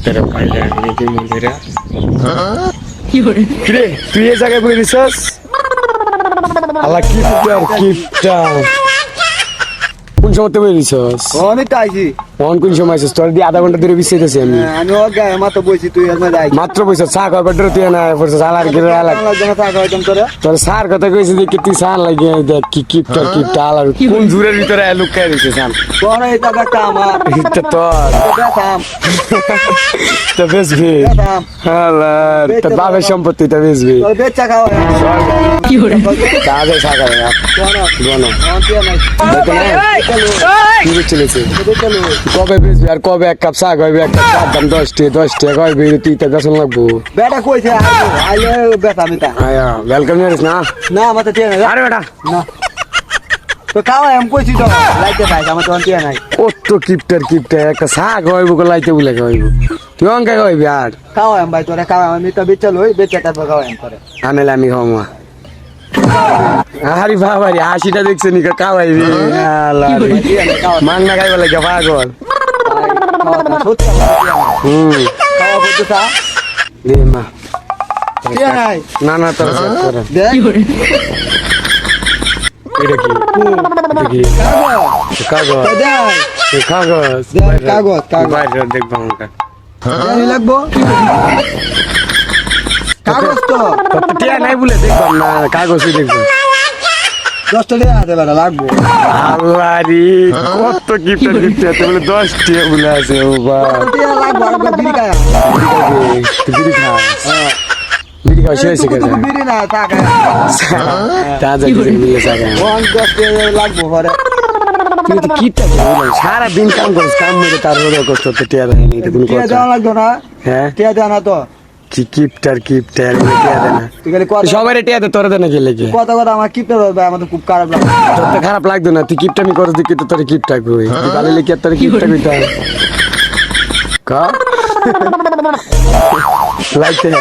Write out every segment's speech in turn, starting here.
তোরা পাইলে আমি কি মন্দিরা কিরে তুই এই জায়গায় বই দিছস আল্লাহ কিপটা কোন সময় বই দিছস অনেক আইছি কোন সময় আছিস তোর দিয়ে আধা ঘন্টা ধরে বিছাইতেছি আমি আমি ওকে মাত্র বইছি তুই আমার যাই মাত্র বইছ চা খাবার ডর তুই না পড়ছে সালার কি লাগ তোর সার কথা কইছিস কি তুই সার লাগে দেখ কি কিপটা আলার কোন জুরের ভিতরে লুকায় দিছিস সান কোন এটা একটা আমার এটা তোর বেতাম তো বেশবি বেতাম হালার তোর বাবার সম্পত্তি তো বেশবি তোর বেচা খাওয়া কি করে কাজে সাগা কোন বনো অন্তিয়া নাই কি চলেছে কবে বেচবি আর কবে এক কাপ চা খাইবি এক কাপ চার দাম 10 টাকা খাইবি তুই তো বেতন লাগবো বেটা কইছে আইলে বেতাম এটা আয়া ওয়েলকাম নিস না না মাত্র টিয়া নাই আরে বেটা না তো খাওয়া আমি কইছি তো লাইতে ভাই আমার তো অন্তিয়া নাই কত কিপটা একটা চা খাইবো লাইতে বলে খাইবো তুই অঙ্কা খাইবি আর খাওয়া আমি ভাই তোরা খাওয়া আমি তো বেচা লই বেচা টাকা খাওয়া আমি করে আমেলে আমি খাওয়া আরে বাবা রে হাসিটা দেখছে নি খাওয়াই রে মাংনা খাইবা লাগে পাগল সত্যি খাওয়া করতে চা দে মা টিয়া নাই না তোর সেট করে দেখ এটা কি কাগজ দেখ কাগজ কাগজ বাইরে দেখবো আমাকে জানি লাগবো কাগজ তো টিয়া নাই বলে দেখবাম না কাগজই দেখবো 10 টাকা হাতে বেড়া লাগবো আল্লাহরি কত গিফট বলে 10 টাকা বলে আছে ও বা টিয়া লাগবো আর বিড়ি খায় বিড়ি খাস বিড়ি খাওয়া শেষ হয়ে গেছে বিড়ি না টাকা তাজা কিছু মিলে সাকা 10 টাকা লাগবো ঘরে তুই তো কিপটা বললাম সারা দিন কাম করিস কাম মেরে তার রোদ কষ্ট তো টিয়া দেয়নি এটা কোনো টিয়া কথা দেওয়া লাগতো না হ্যাঁ টিয়া দেওয়া না তো কি কিপটার টিয়া দেয় না তুই খালি কথা সবাই টিয়া দে তোর দেয় না গেলে কি কথা কথা আমার কিপটা ভাই আমার তো খুব খারাপ লাগে তোর তো খারাপ লাগতো না তুই কিপটামি করস দেখি তো তোর কিপটা কই তুই গালি লিখে তোর কিপটা কইতা কা লাইতে না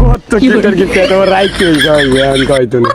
কত কিপটা তোর রাইট কই কই কই তো না